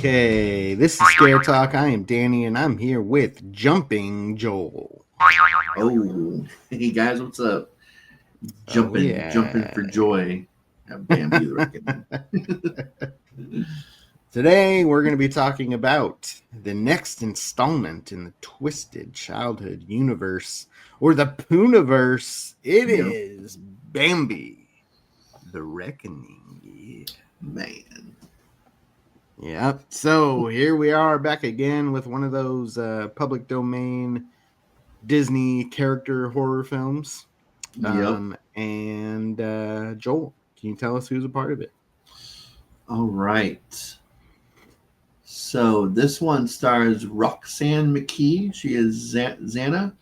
Okay, this is Scare Talk. I am Danny, and I'm here with Jumping Joel. Oh, hey guys, what's up? Oh Jumping yeah. for joy at Bambi the Reckoning. Today we're going to be talking about the next installment in the Twisted Childhood universe, or the Poohniverse. It Yep, is Bambi, the Reckoning. Yeah. man. Yep. So here we are back again with one of those public domain Disney character horror films. Yep. And Joel, can you tell us who's a part of it? All right. So this one stars Roxanne McKee. She is Xana.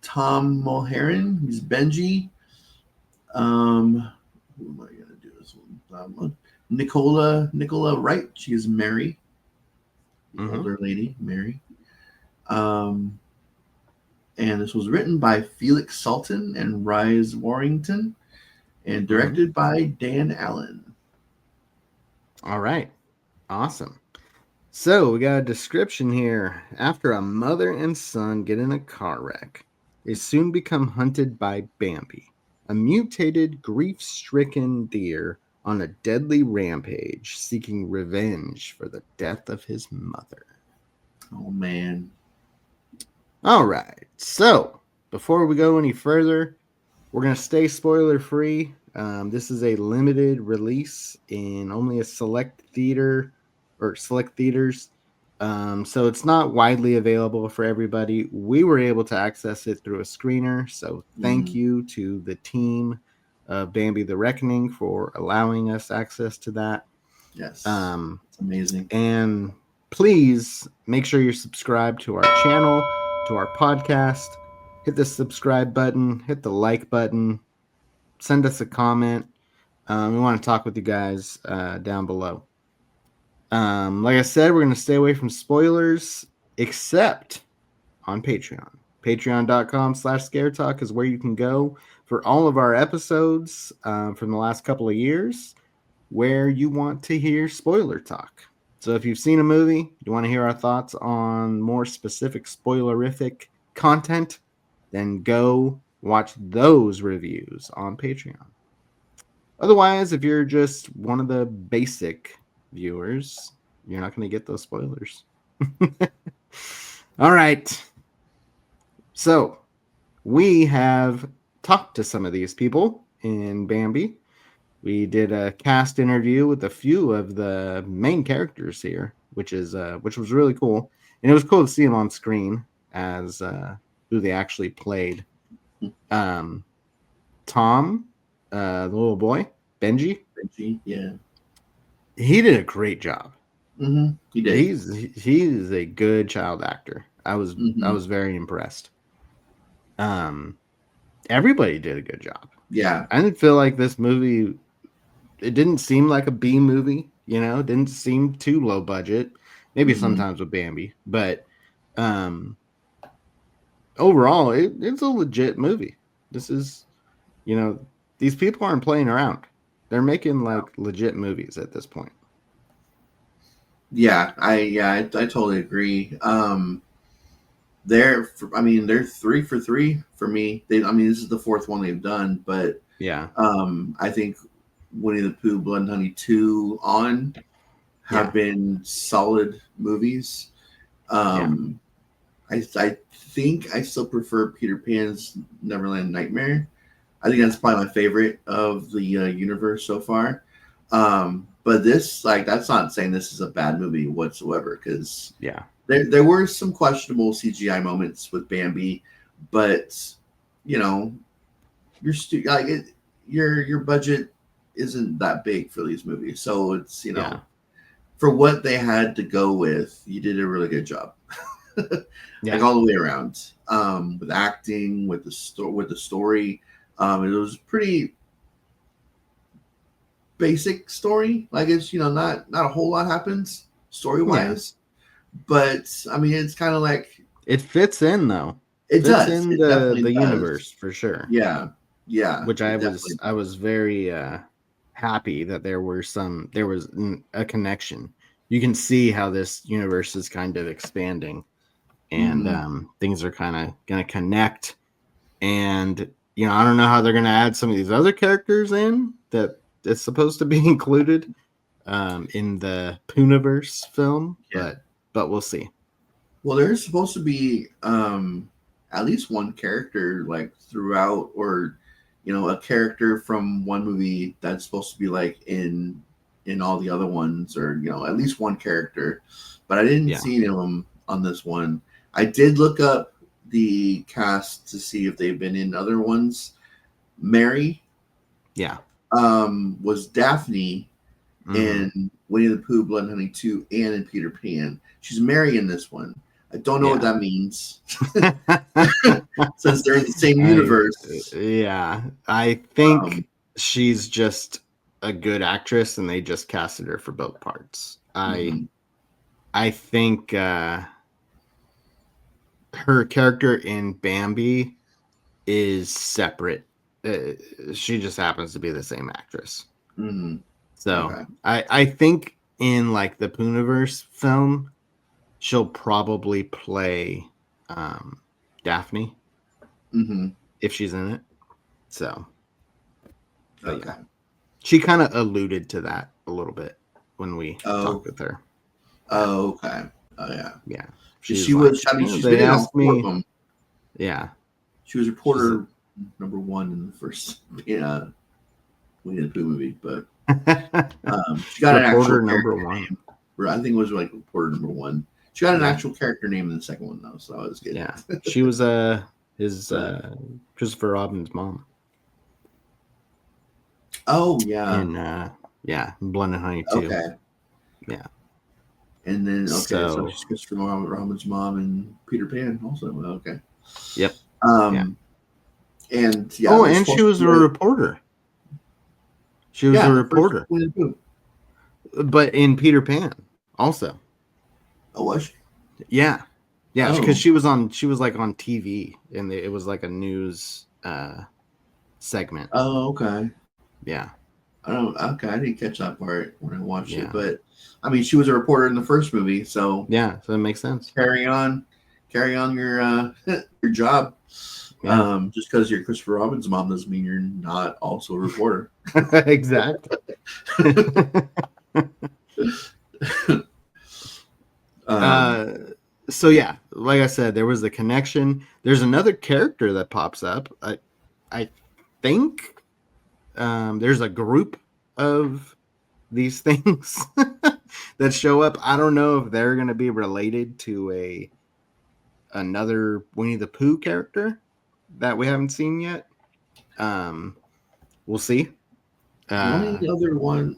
Tom Mulheron. He's Benji. Who am I gonna do this one? Nicola Wright. She is Mary, the Mm-hmm. older lady, Mary. Um, and this was written by Felix Salton and Rise Warrington, and Mm-hmm. directed by Dan Allen. All right. Awesome. So we got a description here. After a mother and son get in a car wreck, they soon become hunted by Bambi, a mutated, grief stricken deer on a deadly rampage seeking revenge for the death of his mother. Oh man. All right. So before we go any further, we're going to stay spoiler free. This is a limited release in only a select theater or select theaters. So it's not widely available for everybody. We were able to access it through a screener. So thank Mm, you to the team of Bambi the Reckoning for allowing us access to that. yes. Um, It's amazing. and please make sure you're subscribed to our channel, to our podcast. Hit the subscribe button, hit the like button, send us a comment. We want to talk with you guys down below. Like I said, we're going to stay away from spoilers, except on Patreon. Patreon.com/Scare Talk is where you can go for all of our episodes from the last couple of years where you want to hear spoiler talk. So if you've seen a movie, you want to hear our thoughts on more specific spoilerific content, then go watch those reviews on Patreon. Otherwise, if you're just one of the basic viewers, you're not going to get those spoilers. All right. So we have talked to some of these people in Bambi. We did a cast interview with a few of the main characters here, which was really cool, and it was cool to see them on screen as who they actually played. Um, Tom, the little boy, Benji, Benji, yeah. he did a great job. He did. He's a good child actor. I Hmm. was very impressed. Um, Everybody did a good job. Yeah. I didn't feel like this movie. It didn't seem like a B movie. It didn't seem too low budget. Maybe Hmm. sometimes with Bambi, but um, overall, it's a legit movie. This is, you know, these people aren't playing around. They're making like legit movies at this point. I totally agree. They're 3 for 3 for me. This is the fourth one they've done, but Yeah, I think Winnie the Pooh, Blood and Honey 2 on have yeah, been solid movies. yeah, Um, I think I still prefer Peter Pan's Neverland Nightmare. I think that's probably my favorite of the universe so far. But this, like, that's not saying this is a bad movie whatsoever, because yeah, there were some questionable CGI moments with Bambi, but you know, your budget isn't that big for these movies, so it's yeah, for what they had to go with, you did a really good job. Like yeah, all the way around, with acting, with the story. It was pretty basic story. Like, it's not a whole lot happens story yeah. wise, but it's kind of like It fits in though. it Fits does. in It definitely the does. universe for sure. Yeah, yeah, Which it definitely I does. was very happy that there was a connection you can see how this universe is kind of expanding, and things are kind of going to connect. And I don't know how they're going to add some of these other characters in that it's supposed to be included in the Poohniverse film, but we'll see. Well, there's supposed to be at least one character like throughout, or a character from one movie that's supposed to be like in all the other ones, or at least one character. But I didn't see any of them on this one. I did look up the cast to see if they've been in other ones. Mary, was Daphne in Winnie the Pooh, Blood Honey 2, and in Peter Pan. She's Mary in this one. I don't know what that means, since they're in the same universe. I think she's just a good actress, and they just casted her for both parts. I think her character in Bambi is separate. She just happens to be the same actress. So I think in like the Poohniverse film, she'll probably play Daphne if she's in it. So, she kind of alluded to that a little bit when we talked with her. Oh, okay. Oh, yeah. She was. I mean, she's they been asked in all me. of them. Yeah, she was reporter number 1 in the first Winnie the Pooh movie, but she got an actual number 1. Name. I think it was like reporter number 1. She got an actual character name in the second one though, so that was good. Yeah, she was his Christopher Robin's mom. Oh yeah, and Blood and Honey too. Okay, yeah, and then so she's Christopher Robin's mom and Peter Pan also. Okay, yep. And and she was a reporter. She was a reporter, but in Peter Pan also. Oh, was she? Yeah, because she was like on TV, and it was like a news segment. Oh, okay. Yeah. I didn't catch that part when I watched it, but I mean, she was a reporter in the first movie, so so it makes sense. Carry on your your job. Just because you're Christopher Robin's mom doesn't mean you're not also a reporter. Exactly. So yeah, like I said, there was the connection. There's another character that pops up. I think there's a group of these things that show up. I don't know if they're going to be related to another Winnie the Pooh character that we haven't seen yet. We'll see. The other one,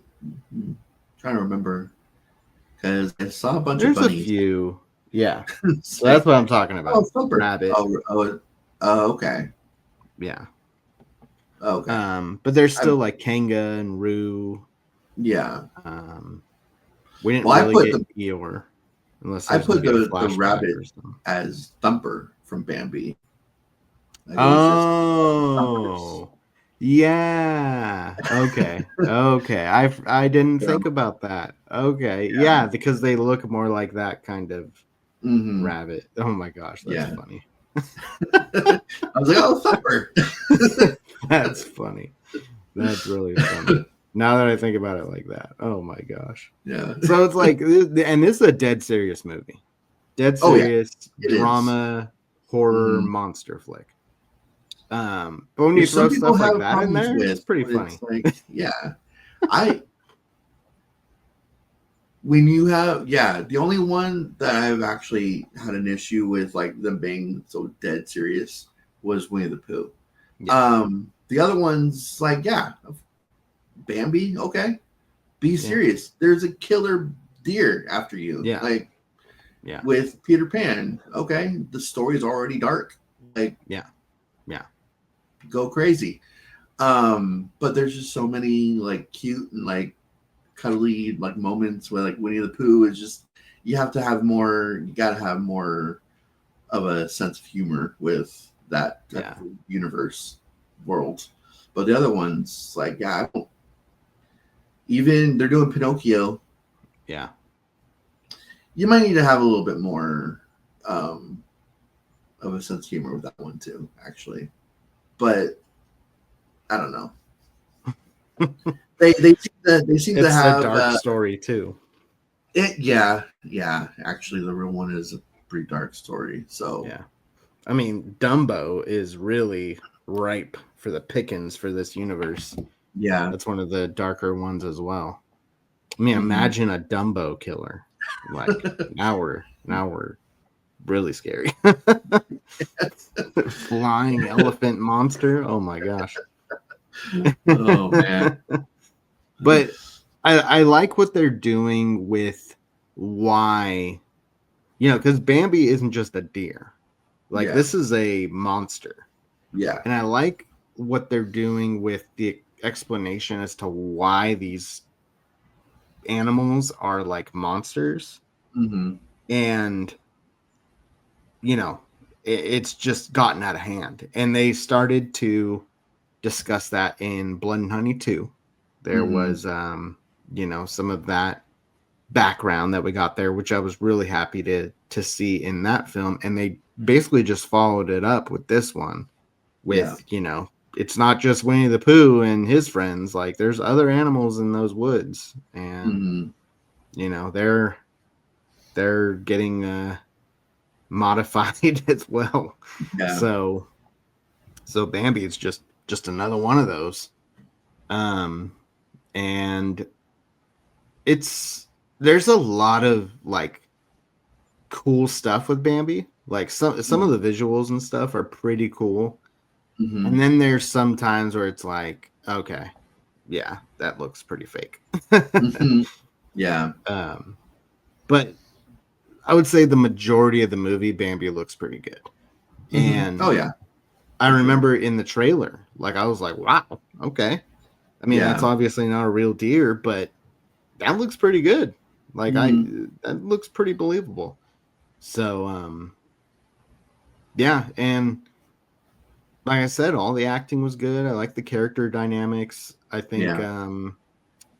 I'm trying to remember, because I saw a bunch of bunnies. There's a few. Yeah. So that's what I'm talking about. Oh, Thumper. Rabbit. Okay. Yeah. Okay. But there's still like Kanga and Roo. Yeah. We didn't really get Eeyore. Unless I put the rabbit as Thumper from Bambi. Oh. Yeah. Okay. Okay. I didn't think about that. Okay. Yeah, because they look more like that kind of rabbit. Oh my gosh, that's funny. I was like, oh, Thumper. That's funny. That's really funny. Now that I think about it like that. Oh my gosh. Yeah. So it's like, and this is a dead serious movie. Dead serious drama, horror, monster flick. But when you throw stuff like that in there, it's pretty funny. It's like, when you have, the only one that I've actually had an issue with, like them being so dead serious, was Winnie the Pooh. Yeah. The other ones, like, Bambi, okay, be serious. There's a killer deer after you. Like, with Peter Pan, okay, the story's already dark. Like, go crazy. But there's just so many like cute and like cuddly like moments where like Winnie the Pooh is just, you gotta have more of a sense of humor with that universe world. But the other ones, like, I don't even, they're doing Pinocchio. Yeah. You might need to have a little bit more of a sense of humor with that one too, actually. But I don't know. They seem to It's a have dark story too. it. Yeah. Actually, the real one is a pretty dark story. So Yeah. I mean, Dumbo is really ripe for the pickings for this universe. yeah. That's one of the darker ones as well. I mean, Mhm. imagine a Dumbo killer. Like now we're really scary. Flying elephant monster. Oh my gosh. Oh man. But I like what they're doing with why, because Bambi isn't just a deer. Like Yeah. this is a monster. Yeah. And I like what they're doing with the explanation as to why these animals are like monsters. Mm-hmm. And, it's just gotten out of hand. And they started to discuss that in Blood and Honey 2. There Mm-hmm. was, some of that background that we got there, which I was really happy to see in that film. And they basically just followed it up with this one with, it's not just Winnie the Pooh and his friends. Like there's other animals in those woods, and Mm-hmm. they're getting modified as well. Yeah. So Bambi is just another one of those. And there's a lot of like cool stuff with Bambi. Like some of the visuals and stuff are pretty cool. Mm-hmm. And then there's some times where it's like, okay, yeah, that looks pretty fake. Mm-hmm. Yeah. But I would say the majority of the movie, Bambi looks pretty good. Mm-hmm. And Oh yeah. I remember in the trailer, like I was like, wow, okay. I mean, that's obviously not a real deer, but that looks pretty good. Like that looks pretty believable. So yeah, and like I said, all the acting was good. I like the character dynamics. I think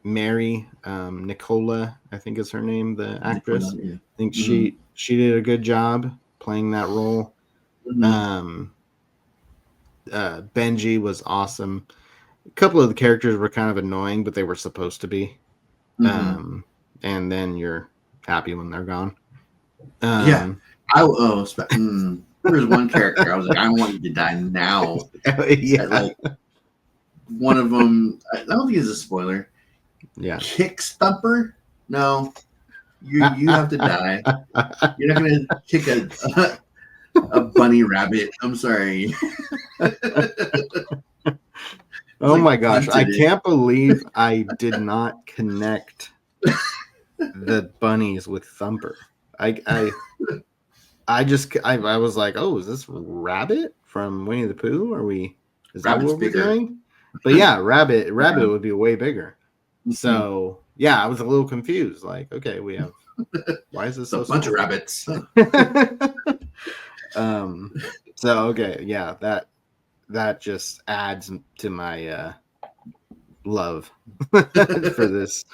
Mary, Nicola, I think is her name, the actress. Yeah. I think she did a good job playing that role. Mm-hmm. Benji was awesome. A couple of the characters were kind of annoying, but they were supposed to be. Mm-hmm. And then you're happy when they're gone. Yeah. There was one character I was like, I want you to die now. Yeah. Like one of them, I don't think it's a spoiler. Yeah. Kick Stumper? No, you have to die. You're not gonna kick a bunny rabbit. I'm sorry. Oh my gosh! I can't believe I did not connect the bunnies with Thumper. I was like, oh, is this Rabbit from Winnie the Pooh? Is that what we're doing? But yeah, Rabbit would be way bigger. So yeah, I was a little confused. Like, okay, we have. Why is this so bunch of rabbits? So okay, yeah, that just adds to my love for this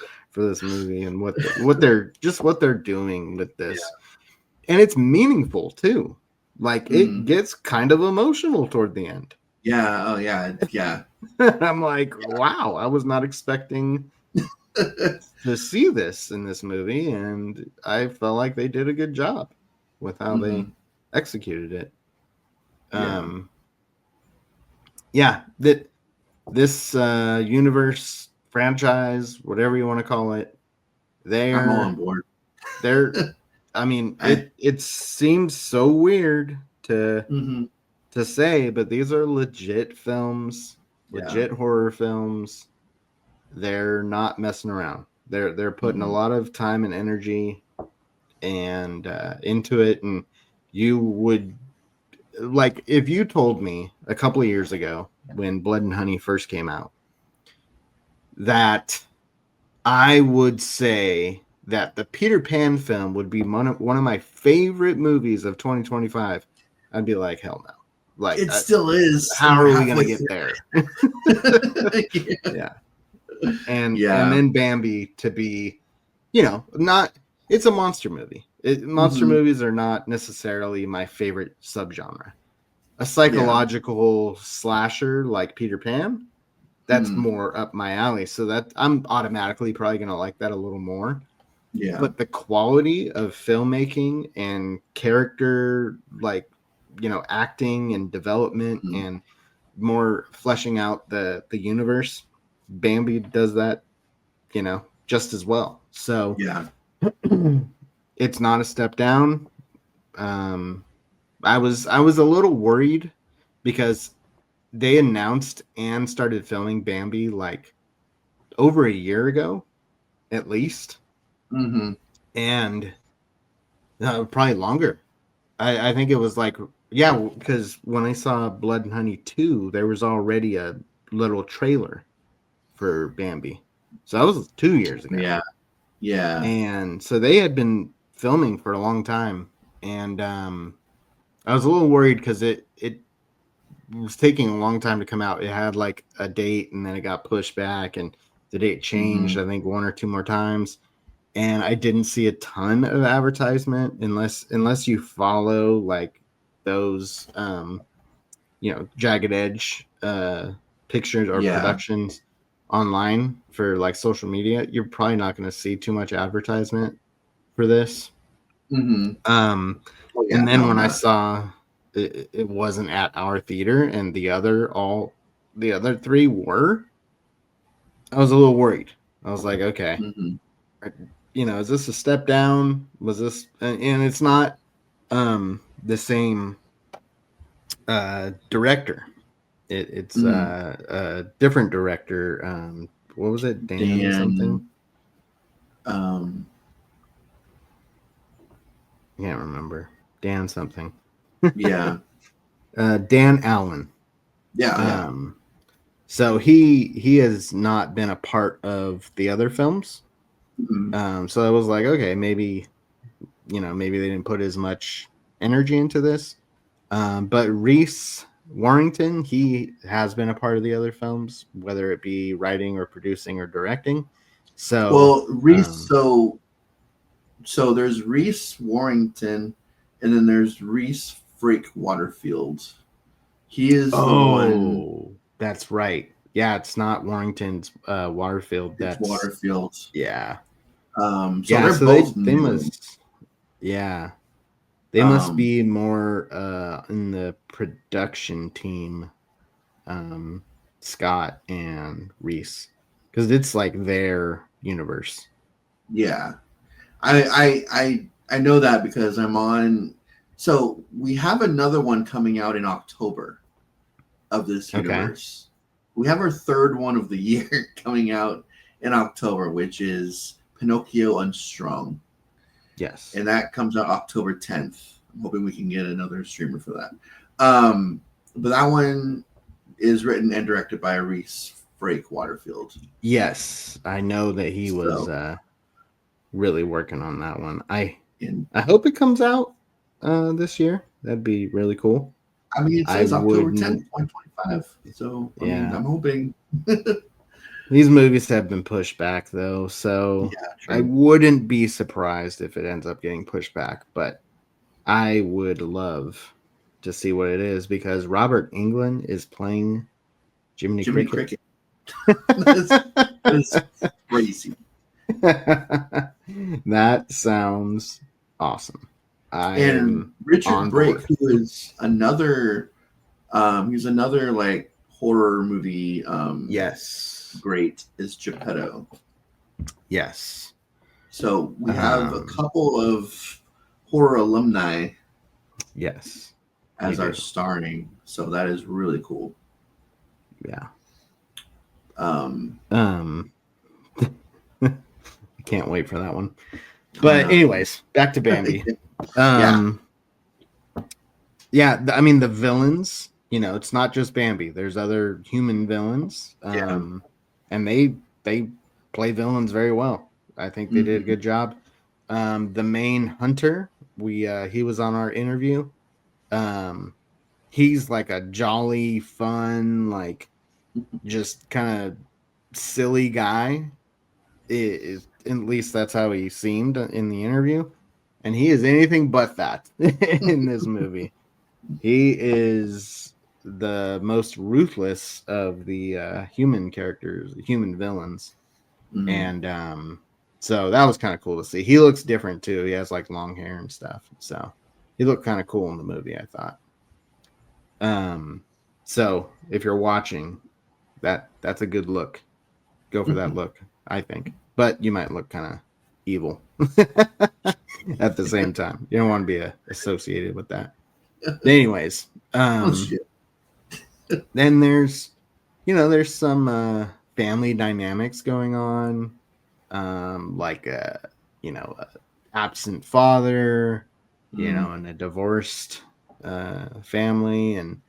movie and what they're doing with this. And it's meaningful too. Like it gets kind of emotional toward the end. Yeah. Oh yeah. Yeah. I'm like, wow, I was not expecting to see this in this movie, and I felt like they did a good job with how they executed it. This universe franchise, whatever you want to call it, I'm all on board. I mean, it seems so weird to say, but these are legit films, legit horror films. They're not messing around. They're putting a lot of time and energy and into it. And you would like if you told me a couple of years ago when Blood and Honey first came out that I would say that the Peter Pan film would be one of my favorite movies of 2025, I'd be like, hell no. Like it still is. How are we gonna get there? Yeah. And then Bambi to be, not, it's a monster movie. Monster Mm-hmm. movies are not necessarily my favorite subgenre. A Yeah. psychological slasher like Peter Pan, that's Mm-hmm. more up my alley. So that I'm automatically probably gonna like that a little more. Yeah. But the quality of filmmaking and character, like, acting and development Mm-hmm. and more fleshing out the universe, Bambi does that, just as well. So Yeah. it's not a step down. Um, I was a little worried because they announced and started filming Bambi like over a year ago, at least, Mm-hmm. and probably longer. I think it was like, yeah, because when I saw Blood and Honey 2, there was already a little trailer for Bambi. So that was 2 years ago. Yeah. Yeah. And so they had been filming for a long time. And I was a little worried because it was taking a long time to come out. It had like a date and then it got pushed back and the date changed, Mm-hmm. I think, one or two more times. And I didn't see a ton of advertisement unless you follow like those jagged edge pictures or Yeah. productions online for like social media. You're probably not going to see too much advertisement for this. Mm-hmm. um Oh yeah. and then No, when I not. saw it wasn't at our theater and the other three were, I was a little worried. I was like, okay, Mm-hmm. is this a step down? Was this, and it's not the same director. It's Mm-hmm. a different director. What was it? Dan something? Dan. Um. I can't remember. Dan something. Yeah. Dan Allen. Yeah. Yeah. Um, so he has not been a part of the other films. Mm-hmm. So I was like, okay, maybe they didn't put as much energy into this. But Reese Warrington, he has been a part of the other films, whether it be writing or producing or directing. So, Well, Reese. So there's Reese Warrington, and then there's Reese Frick Waterfield. He is the one. oh, that's right. Yeah, it's not Warrington's Waterfield. It's That's Waterfield. yeah, So yeah. they're So they both they new. must yeah they must Um, be more in the production team. Um, Scott and Reese, because it's like their universe. yeah, I know that because I'm on. So we have another one coming out in October of this Okay. universe. We have our third one of the year coming out in October, which is Pinocchio Unstrung, Yes. and that comes out October 10th. I'm hoping we can get another streamer for that. But that one is written and directed by Reese Frake Waterfield. Yes, I know that he was So, really working on that one. and I hope it comes out this year. That'd be really cool. I mean, it I says October wouldn't. 10th, 2025. So, I mean, Yeah, I'm hoping. these movies have been pushed back though, so Yeah, I true. wouldn't be surprised if it ends up getting pushed back. But I would love to see what it is because Robert Englund is playing Jiminy Jiminy Cricket. Cricket. that is crazy. That sounds awesome. I And am Richard on Brake, board. who is another, he's another like horror movie Yes. great, is Geppetto. Yes. So we have a Um, couple of horror alumni yes, we as our do. starring. So that is really cool. Yeah. Um, Um, I can't wait for that one. I But know. anyways, back to Bambi. Yeah. Um, yeah, I mean the villains, it's not just Bambi. There's other human villains. Yeah. And they play villains very well. I think they did a Hmm. good job. The main hunter, we he was on our interview. Um, he's like a jolly, fun, like just kind of silly guy. At least that's how he seemed in the interview. and he is anything but that in this movie. He is the most ruthless of the human characters, human villains, Mm. and so that was kind of cool to see. He looks different too. He has like long hair and stuff, so he looked kind of cool in the movie, I thought. So if you're watching, that's a good look. Go for that look, I think. But you might look kind of evil at the same time. You don't want to be associated with that. Anyways, Oh shit. then there's some family dynamics going on, like a absent father, Mm. and a divorced family, and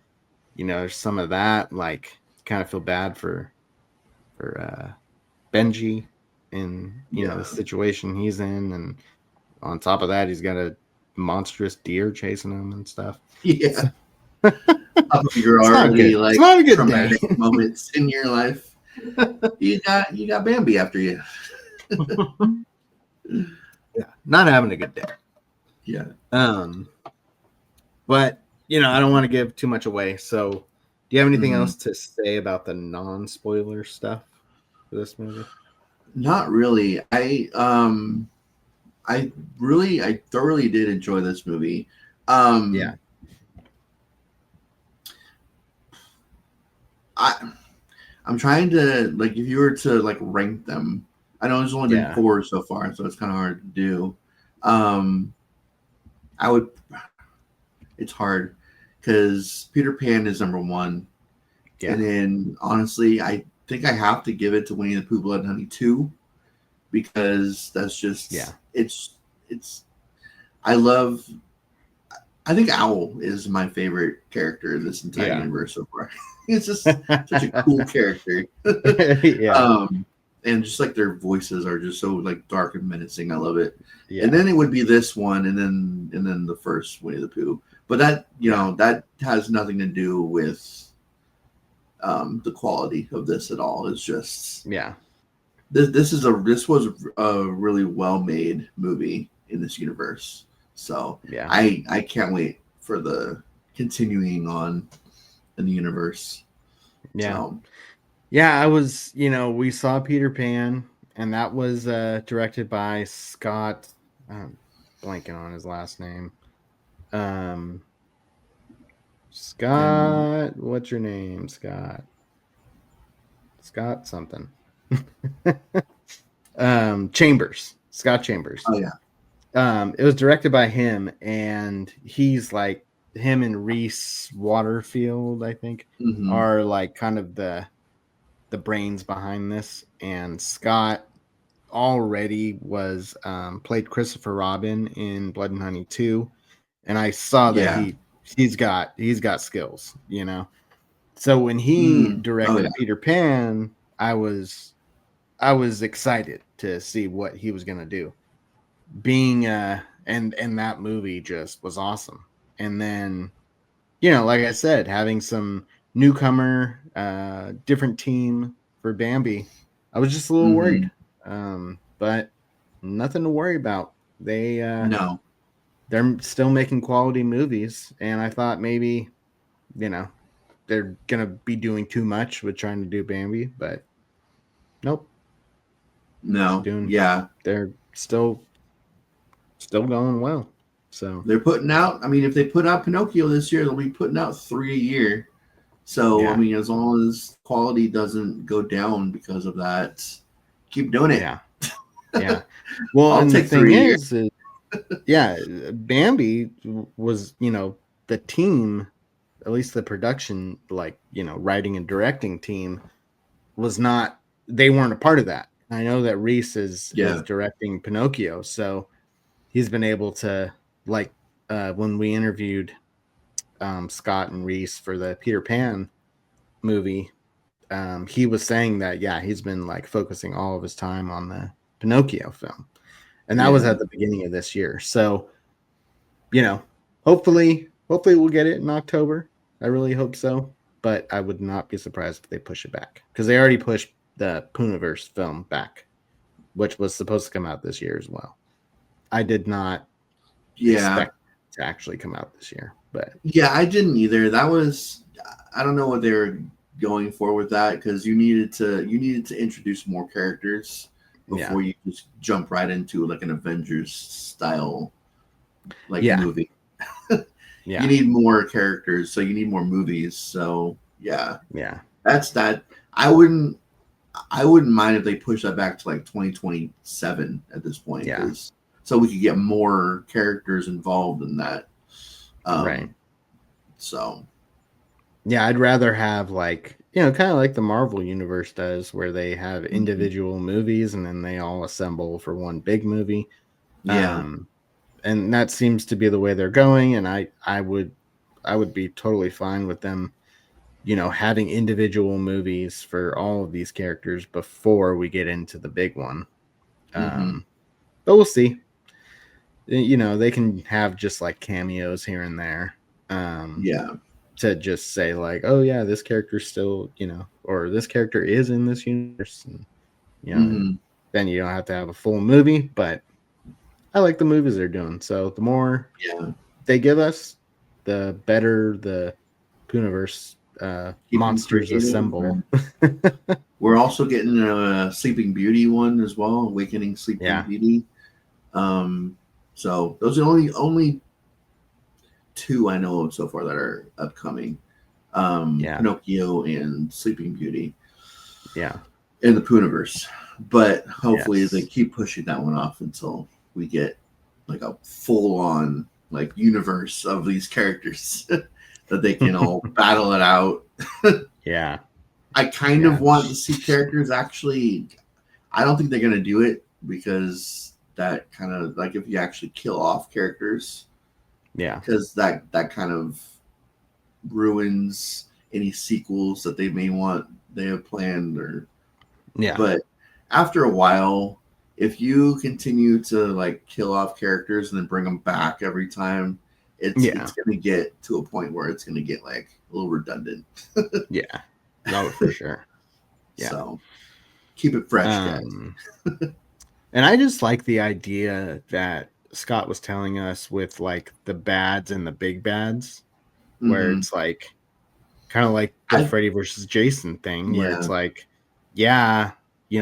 there's some of that. Like, kind of feel bad for Benji and the Yeah. situation he's in, and on top of that, he's got a monstrous deer chasing him and stuff. Yeah. So, You're it's not already good. It's like not a good day. traumatic moments in your life. You got Bambi after you. Yeah, not having a good day. Yeah. But I don't want to give too much away. So, do you have anything Mhm. else to say about the non-spoiler stuff for this movie? Not really. I thoroughly did enjoy this movie. Yeah, I I'm trying to, like, if you were to like rank them. I know there's only been yeah, four so far, so it's kind of hard to do. Um I would It's hard because Peter Pan is number one. yeah, And then honestly, I think I have to give it to Winnie the Pooh Blood and Honey 2 because that's yeah, just it's I love I think Owl is my favorite character in this entire yeah, universe so far. It's just such a cool character. yeah, um and just like their voices are just so like dark and menacing. I love it. And yeah, then it would be this one and then the first Winnie the Pooh. But that, yeah, that has nothing to do with the quality of this at all. It's just yeah, this was a really well made movie in this universe. So yeah, I can't wait for the continuing on in the universe. yeah. So Yeah, I was, we saw Peter Pan, and that was directed by Scott. I'm blanking on his last name. Um, and Scott, what's your name, Scott? Scott something. Chambers, Scott Chambers. oh yeah. It was directed by him, and he's like him and Reese Waterfield, I think, Hmm. are like kind of the brains behind this. And Scott already was played Christopher Robin in Blood and Honey 2, and I saw that Yeah. he's got skills, So when he Mm. Oh yeah. directed Peter Pan, I was excited to see what he was gonna do. Being and that movie just was awesome. And then, like I said, having some newcomer, different team for Bambi, I was just a little Hmm. worried. But nothing to worry about. No. They're still making quality movies, and I thought maybe, you know, they're gonna be doing too much with trying to do Bambi, but nope. No. Doing Yeah. they're still going well. So They're putting out. I mean, if they put out Pinocchio this year, they'll be putting out three a year. So I yeah, mean, as long as quality doesn't go down because of that, keep doing it. yeah, yeah. Well, I'll and the take thing three a year. is yeah, Bambi was, the team, at least the production, like, writing and directing team was not, they weren't a part of that. I know that Reese is Yeah. directing Pinocchio, so he's been able to, like, when we interviewed Scott and Reese for the Peter Pan movie, he was saying that, yeah, he's been like focusing all of his time on the Pinocchio film, and that was Yeah. at the beginning of this year. So, you know, hopefully we'll get it in October. I really hope so, but I would not be surprised if they push it back, because they already pushed the Poohniverse film back, which was supposed to come out this year as well. I did not. Yeah. expect to actually come out this year. But Yeah, I didn't either. That was I don't know what they were going for with that because you needed to introduce more characters yeah, before you just jump right into like an Avengers style like yeah, movie. You yeah, need more characters, so you need more movies. So yeah, yeah, that's that. I wouldn't I wouldn't mind if they push that back to like 2027 at this point yeah, because so we could get more characters involved in that. right. Um, so Yeah, I'd rather have like, kind of like the Marvel universe does, where they have mhm. individual movies and then they all assemble for one big movie. Yeah. Um, and that seems to be the way they're going. And I would be totally fine with them, having individual movies for all of these characters before we get into the big one. Hmm. But we'll see. They can have just like cameos here and there. Um, Yeah. to just say like, oh yeah, this character's still, or this character is in this universe, and Hmm. then you don't have to have a full movie. But I like the movies they're doing. So the more Yeah. they give us, the better the Poohniverse Keep them monsters creative. assemble. We're also getting a Sleeping Beauty one as well, Awakening Sleeping Yeah, Beauty. Um, so those are only two I know of so far that are upcoming. yeah, Pinocchio and Sleeping Beauty yeah, in the Poohniverse. But hopefully they yes. keep pushing that one off until we get like a full on like universe of these characters that they can all battle it out. Yeah, I kind of yeah, want to see characters actually. I don't think they're gonna do it because that kind of like if you actually kill off characters, yeah, because that kind of ruins any sequels that they have planned or. yeah, But after a while, if you continue to like kill off characters and then bring them back every time, it's yeah, gonna get to a point where it's gonna get like a little redundant. yeah. No, for sure. Yeah. So keep it fresh, guys. Um, And I just like the idea that Scott was telling us with like the bads and the big bads, where Hmm. it's like kind of like the I Freddy versus Jason thing, where it's Yeah. like, yeah,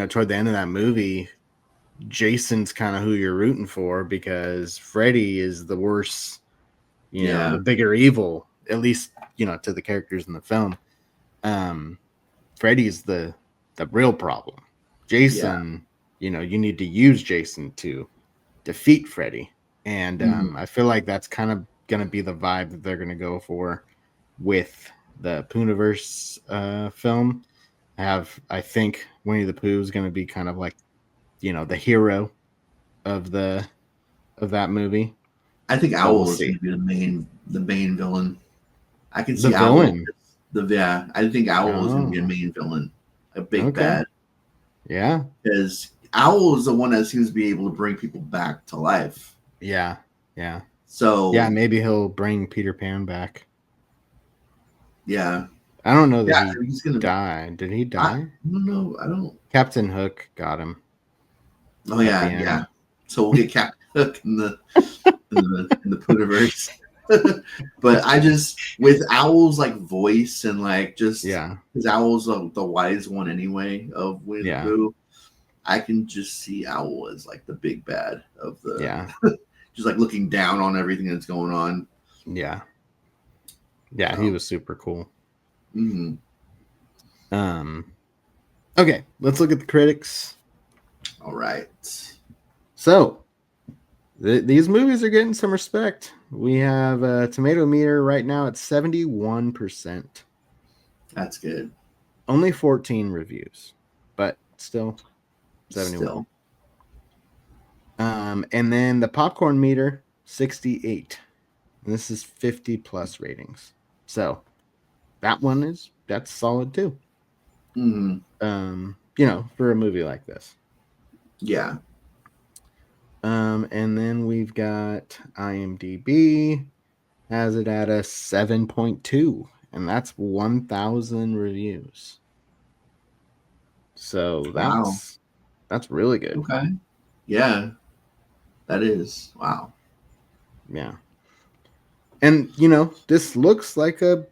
toward the end of that movie, Jason's kind of who you're rooting for because Freddy is the worst, Yeah. the bigger evil, at least, to the characters in the film. Um, Freddy's the real problem. Yeah. Jason, you need to use Jason to defeat Freddy. And Hmm. I feel like that's kind of going to be the vibe that they're going to go for with the Poohniverse film. I think Winnie the Pooh is going to be kind of like, the hero of that movie. I think But we'll Owl is see. gonna be the main villain. I can The see Owl. villain. I think Owl is gonna be a Oh, main villain, a big okay. bad, Yeah. because Owl is the one that seems to be able to bring people back to life. Yeah. Yeah. Yeah. So Maybe he'll bring Peter Pan back. yeah, I don't know that yeah, he he's gonna. died. Did he I die? don't know. I don't. Captain Hook got him Oh at the yeah, end. yeah. So we'll get Captain Hook in the Poohniverse. But I just with Owl's like voice and like just Yeah. because Owl's the wise one anyway of Winnie the Yeah. Pooh, I can just see Owl as like the big bad of the Yeah. just like looking down on everything that's going on. Yeah. Yeah, he So, was super cool. mhm. Um okay, let's look at the critics. All right, So, these movies are getting some respect. We have a tomato meter right now at 71%. that's good. Only 14 reviews, but still 71. Still, And then the popcorn meter 68. And this is 50 plus ratings. So, that's solid too. mhm. For a movie like this. Yeah, And then we've got IMDb has it at a 7.2, and that's 1,000 reviews. So wow. that's really good. Okay, yeah, that is wow. Yeah. And, this looks like a,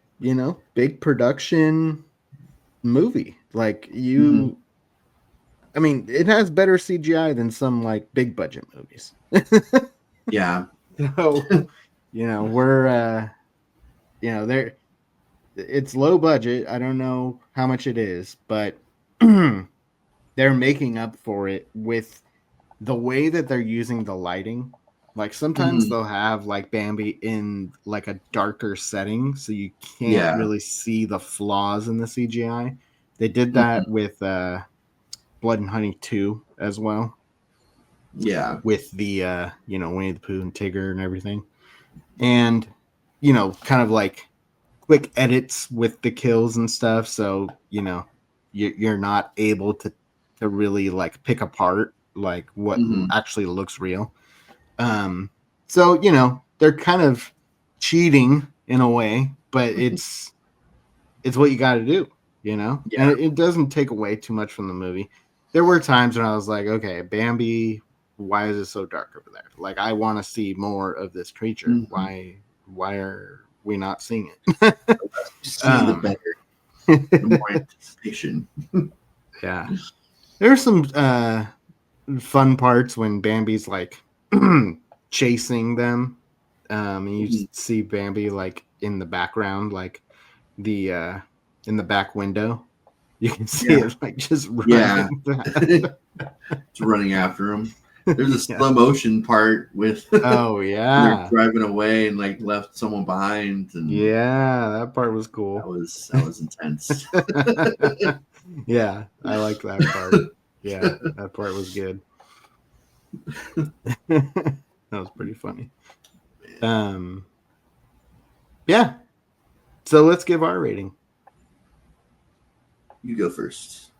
big production movie. Like, Hmm. I mean, it has better CGI than some, like, big budget movies. Yeah. So, we're, there, it's low budget. I don't know how much it is, but they're making up for it with the way that they're using the lighting. Like sometimes Hmm. they'll have like Bambi in like a darker setting, so you can't Yeah. really see the flaws in the CGI. They did Hmm. that with Blood and Honey 2 as well, Yeah. with the Winnie the Pooh and Tigger and everything. And kind of like quick edits with the kills and stuff, so you're not able to really like pick apart like what Hmm. actually looks real. Um, so they're kind of cheating in a way, but it's what you got to do, and Yeah. it doesn't take away too much from the movie. There were times when I was like, okay, Bambi, why is it so dark over there? Like, I want to see more of this creature. Hmm. Why are we not seeing it? See the better, the more anticipation. Yeah, there's some fun parts when Bambi's like chasing them. And you Mhm. see Bambi like in the background, like the in the back window. You can see Yeah. it like just Yeah. running past. It's running after him. There's a Yeah. slow motion part with Oh when they're yeah. driving away and like left someone behind, and Yeah, that part was that cool. was intense. Yeah, I like that part. Yeah, that part was good. That was pretty funny. Um yeah. So let's give our rating. You go first.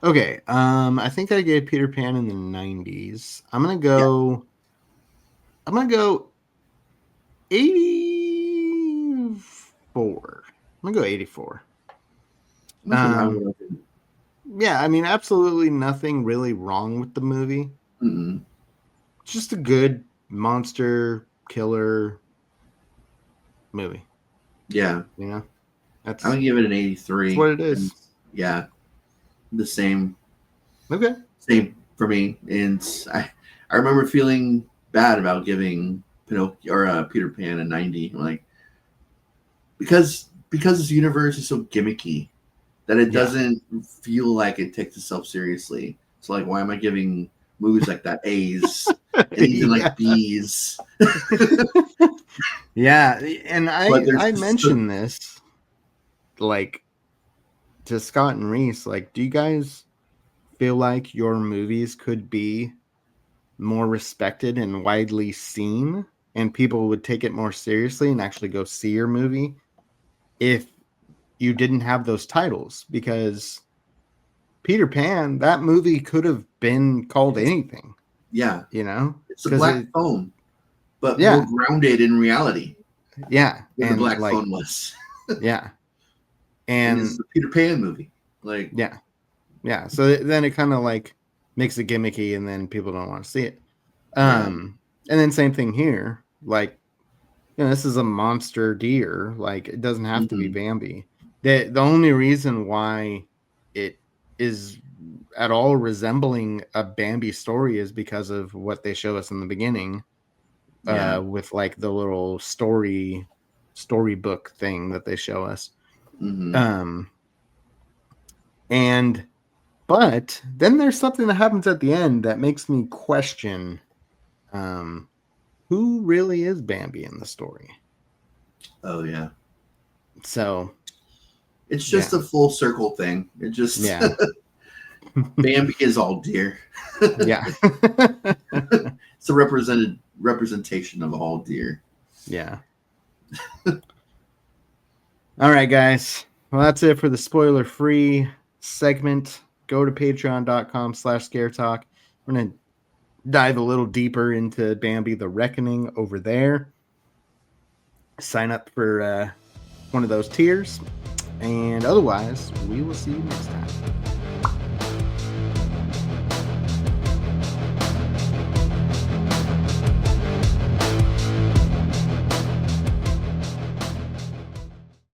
Okay. I think I gave Peter Pan in the 90s. Yeah. I'm gonna go 84. I'm gonna go 84. Nothing wrong Um with it. yeah, I mean absolutely nothing really wrong with the movie. Mm-mm. Just a good monster killer movie. Yeah. You know? I'm That's gonna give it an that's 83. what it And is. yeah, the Okay. same for me. And I remember feeling bad about giving Pinocchio or Peter Pan a 90. I'm like, because this universe is so gimmicky that it Yeah. doesn't feel like it takes itself seriously. So like, why am I giving movies like that A's and even Yeah. like B's? Yeah, and But there's I just so, mentioned this like to Scott and Reese, like, do you guys feel like your movies could be more respected and widely seen and people would take it more seriously and actually go see your movie if you didn't have those titles? Because Peter Pan, that movie could have been called it's anything, yeah, it's a because black it, phone, but more yeah, grounded in reality yeah, than the and black like, phone was. yeah, And this is and a Peter Pan movie. Like, yeah, yeah. So then it kind of like makes it gimmicky, and then people don't want to see it. yeah. And then same thing here. Like, this is a monster deer. Like, it doesn't have to be Hmm. Bambi. The only reason why it is at all resembling a Bambi story is because of what they show us in the beginning, Yeah. with like the little storybook thing that they show us. Hmm. Um, and but then there's something that happens at the end that makes me question, um, who really is Bambi in the story. Oh yeah. So It's just yeah, a full circle thing. It just yeah, Bambi is all deer. yeah, It's a representation of all deer. yeah. All right, guys. Well, that's it for the spoiler-free segment. Go to patreon.com/scare talk. We're going to dive a little deeper into Bambi the Reckoning over there. Sign up for one of those tiers. And otherwise, we will see you next time.